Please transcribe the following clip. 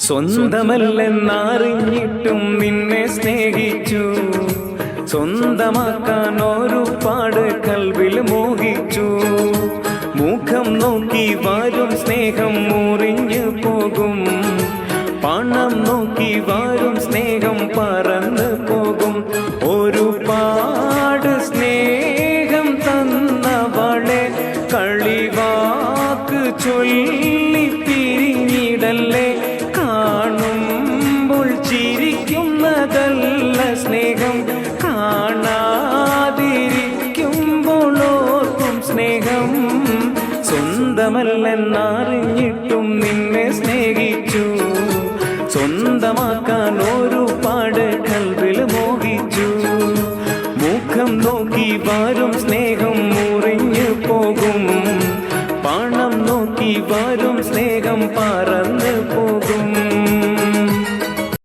സ്വന്തമല്ലെന്നറിഞ്ഞിട്ടും നിന്നെ സ്നേഹിച്ചു, സ്വന്തമാക്കാൻ ഒരുപാട് കൽവിൽ മോഹിച്ചു. മുഖം നോക്കി വരും സ്നേഹം മുറിഞ്ഞു പോകും, പണം നോക്കി വരും സ്നേഹം പറന്നു പോകും. ഒരുപാട് സ്നേഹം തന്നവളെ കളിവാക്ക് ചൊല്ലി പിരിഞ്ഞിടല്ലേ. കാണുമ്പോൾ ചിരിക്കുന്നതല്ല സ്നേഹം, കാണാതിരിക്കുമ്പോൾ ഓർക്കും സ്നേഹം. സ്വന്തമല്ലെന്നറിഞ്ഞിട്ടും നിന്നെ സ്നേഹിച്ചു, സ്വന്തമാക്കാൻ ഒരുപാട് കൽവിൽ മോഹിച്ചു. മുഖം നോക്കി വരും സ്നേഹം മുറിഞ്ഞു പോകും, പണം നോക്കി വരും സ്നേഹം പറന്നു പോകും.